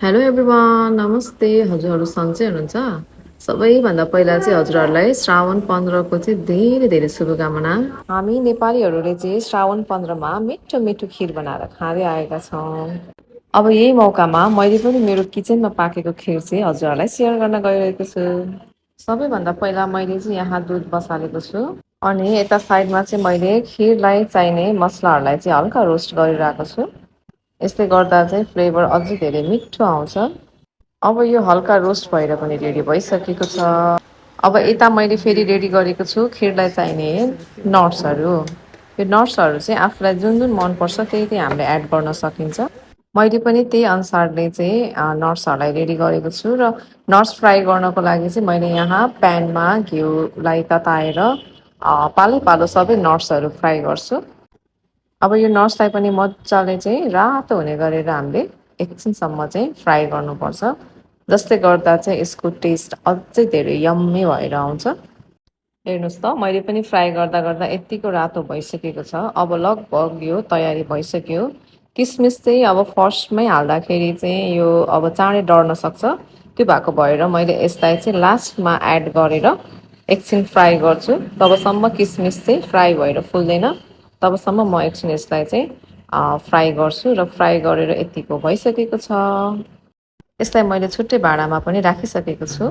Hello everyone, नमस्ते। हजुरहरू सन्चै हुनुहुन्छ? सबैभन्दा पहिला चाहिँ हजुरहरूलाई श्रावण 15को चाहिँ धेरै धेरै शुभकामना। हामी नेपालीहरूले चाहिँ श्रावण 15मा मिठो मिठो खिर बनाएर खाँदै आएका छौँ। अब यही मौकामा मैले पनि मेरो किचनमा पाकेको खिर चाहिँ हजुरहरूलाई सेयर गर्न गइरहेको छु। सबैभन्दा पहिला मैले चाहिँ यहाँ दुध बसालेको छु अनि यता साइडमा चाहिँ मैले खिरलाई चाहिने मसलाहरूलाई चाहिँ हल्का रोस्ट गरिरहेको छु। यसले गर्दा चाहिँ फ्लेभर अझै धेरै मिठो आउँछ। अब यो हल्का रोस्ट भएर पनि रेडी भइसकेको छ। अब यता मैले फेरि रेडी गरेको छु खिरलाई चाहिने नट्सहरू। यो नट्सहरू चाहिँ आफूलाई जुन जुन मनपर्छ त्यही त्यही हामीले एड गर्न सकिन्छ। मैले पनि त्यही अनुसारले चाहिँ नट्सहरूलाई रेडी गरेको छु र नट्स फ्राई गर्नको लागि चाहिँ मैले यहाँ प्यानमा घिउलाई तताएर पालै पालो सबै नट्सहरू फ्राई गर्छु। अब यो नट्सलाई पनि मजाले चाहिँ रातो हुने गरेर हामीले एकछिनसम्म चाहिँ फ्राई गर्नुपर्छ, जसले गर्दा चाहिँ यसको टेस्ट अझै धेरै यम्मी भएर आउँछ। हेर्नुहोस् त, मैले पनि फ्राई गर्दा गर्दा यत्तिको रातो भइसकेको छ। अब लगभग यो तयारी भइसक्यो। किसमिस चाहिँ अब फर्स्टमै हाल्दाखेरि चाहिँ यो अब चाँडै डढ्न सक्छ, त्यो भएको भएर मैले यसलाई चाहिँ लास्टमा एड गरेर एकछिन फ्राई गर्छु। तबसम्म किसमिस चाहिँ फ्राई भएर फुल्दैन, तबसम्म म एकछिन यसलाई चाहिँ फ्राई गर्छु र फ्राई गरेर यतिको भइसकेको छ। यसलाई मैले छुट्टै भाँडामा पनि राखिसकेको छु।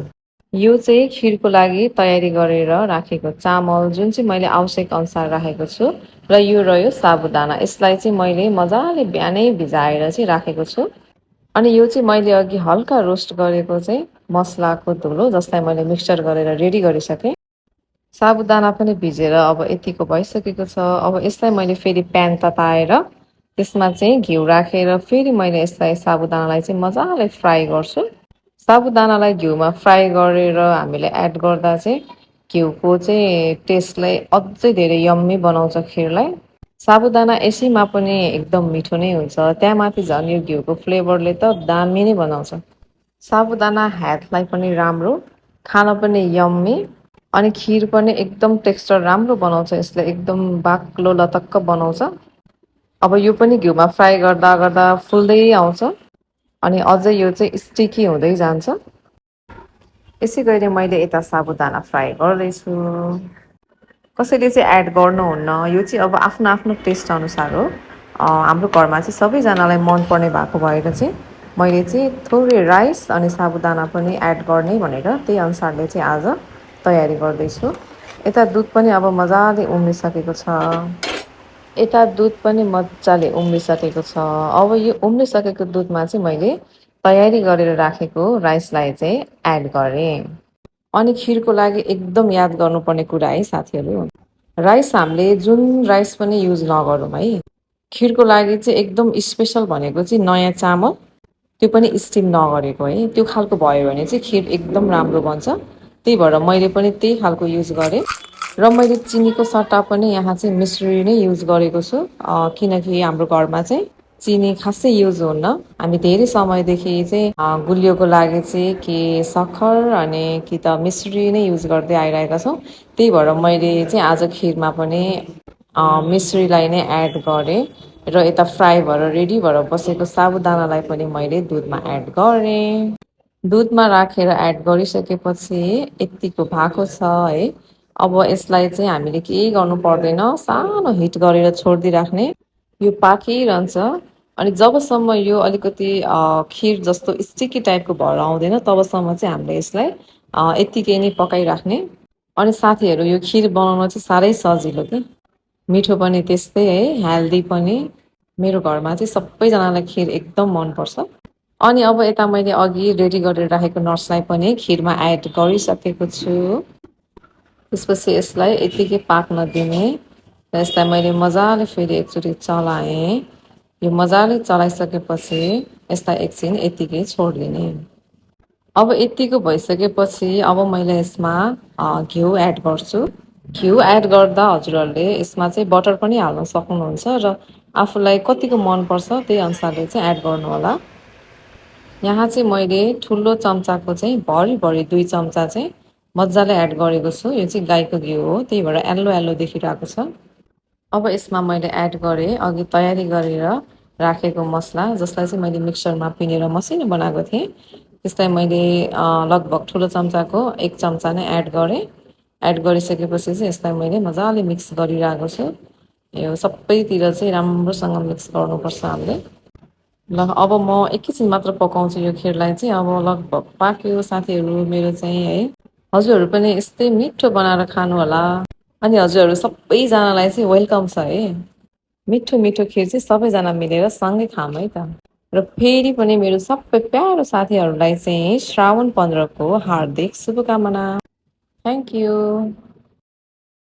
यो चाहिँ खिरको लागि तयारी गरेर राखेको चामल जुन चाहिँ मैले आवश्यक अनुसार राखेको छु र यो रह्यो साबुदाना। यसलाई चाहिँ मैले मजाले बिहानै भिजाएर चाहिँ राखेको छु। अनि यो चाहिँ मैले अघि हल्का रोस्ट गरेको चाहिँ मसलाको धुलो, जसलाई मैले मिक्सचर गरेर रेडी गरिसकेँ। साबुदाना पनि भिजेर अब यतिको भइसकेको छ। अब यसलाई मैले फेरि प्यान तताएर त्यसमा चाहिँ घिउ राखेर फेरि मैले यसलाई साबुदानालाई चाहिँ मजाले फ्राई गर्छु। साबुदानालाई घिउमा फ्राई गरेर हामीले एड गर्दा चाहिँ घिउको चाहिँ टेस्टलाई अझै धेरै यम्मी बनाउँछ खिरलाई। साबुदाना यसैमा पनि एकदम मिठो नै हुन्छ, त्यहाँमाथि झन् यो घिउको फ्लेभरले त दामी नै बनाउँछ। साबुदाना हेल्थलाई पनि राम्रो, खान पनि यम्मी, अनि खिर पनि एकदम टेक्स्चर राम्रो बनाउँछ। यसले एकदम बाक्लो लतक्क बनाउँछ। अब यो पनि घिउमा फ्राई गर्दा गर्दा फुल्दै आउँछ अनि अझै यो चाहिँ स्टिकी हुँदै जान्छ। यसै गरी मैले यता साबुदाना फ्राई गर्दैछु। कसैले चाहिँ एड गर्नुहुन्न, यो चाहिँ अब आफ्नो आफ्नो टेस्ट अनुसार हो। हाम्रो घरमा चाहिँ सबैजनालाई मनपर्ने भएको भएर चाहिँ मैले चाहिँ थोरै राइस अनि साबुदाना पनि एड गर्ने भनेर त्यही अनुसारले चाहिँ आज तयारी गर्दैछु। यता दुध पनि अब मजाले उम्लिसकेको छ। यता दुध पनि मजाले उम्लिसकेको छ। अब यो उम्लिसकेको दुधमा चाहिँ मैले तयारी गरेर राखेको राइसलाई चाहिँ एड गरेँ। अनि खिरको लागि एकदम याद गर्नुपर्ने कुरा है साथीहरू, राइस हामीले जुन राइस पनि युज नगरौँ है। खिरको लागि चाहिँ एकदम स्पेसल भनेको चाहिँ नयाँ चामल, त्यो पनि स्टिम नगरेको है, त्यो खालको भयो भने चाहिँ खिर एकदम राम्रो बन्छ। त्यही भएर मैले पनि त्यही खालको युज गरेँ र मैले चिनीको सट्टा पनि यहाँ चाहिँ मिश्री नै युज गरेको छु, किनकि हाम्रो घरमा चाहिँ चिनी खासै युज हुन्न। हामी धेरै समयदेखि चाहिँ गुलियोको लागि चाहिँ कि सक्खर अनि कि त मिश्री नै युज गर्दै आइरहेका छौँ। त्यही भएर मैले चाहिँ आज खिरमा पनि मिश्रीलाई नै एड गरेँ र यता फ्राई भएर रेडी भएर बसेको साबुदानालाई पनि मैले दुधमा एड गरेँ। दुधमा राखेर एड गरिसकेपछि यतिको भएको छ है। अब यसलाई चाहिँ हामीले केही गर्नु पर्दैन, सानो हिट गरेर छोडिदिइराख्ने। यो पाकिरहन्छ अनि जबसम्म यो अलिकति खिर जस्तो स्टिकी टाइपको भएर आउँदैन तबसम्म चाहिँ हामीले यसलाई यत्तिकै नै पकाइराख्ने। अनि साथीहरू, यो खिर बनाउन चाहिँ साह्रै सजिलो के, मिठो पनि त्यस्तै है, हेल्दी पनि। मेरो घरमा चाहिँ सबैजनालाई खिर एकदम मनपर्छ। अनि अब यता मैले अघि रेडी गरेर राखेको नट्सलाई पनि खिरमा एड गरिसकेको छु। त्यसपछि यसलाई यत्तिकै पाक्न दिने र यसलाई मैले मजाले फेरि एकचोटि चलाएँ। यो मजाले चलाइसकेपछि यसलाई एकछिन यत्तिकै छोडिदिने। अब यत्तिको भइसकेपछि अब मैले यसमा घिउ एड गर्छु। घिउ एड गर्दा हजुरहरूले यसमा चाहिँ बटर पनि हाल्न सक्नुहुन्छ र आफूलाई कतिको मनपर्छ त्यही अनुसारले चाहिँ एड गर्नुहोला। यहाँ चाहिँ मैले ठुलो चम्चाको चाहिँ भरिभरि 2 चम्चा चाहिँ मजाले एड गरेको छु। यो चाहिँ गाईको घिउ हो, त्यही भएर येल्लो येल्लो देखिरहेको छ। अब यसमा मैले एड गरेँ अघि तयारी गरेर राखेको मसला जसलाई चाहिँ मैले मिक्सरमा पिनेर मसिनो बनाएको थिएँ त्यसलाई मैले लगभग ठुलो चम्चाको 1 चम्चा नै एड गरेँ। एड गरिसकेपछि चाहिँ यसलाई मैले मजाले मिक्स गरिरहेको छु। यो सबैतिर चाहिँ राम्रोसँग मिक्स गर्नुपर्छ हामीले। ल अब म एकैछिन मात्र पकाउँछु यो खिरलाई चाहिँ। अब लगभग पाक्यो साथीहरू मेरो चाहिँ है। हजुरहरू पनि यस्तै मिठो बनाएर खानु होला। अनि हजुरहरू सबैजनालाई चाहिँ वेलकम छ है। मिठो मिठो खिर चाहिँ सबैजना मिलेर सँगै खाऊँ है त। र फेरि पनि मेरो सबै प्यारो साथीहरूलाई चाहिँ श्रावण 15 को हार्दिक शुभकामना। Thank you.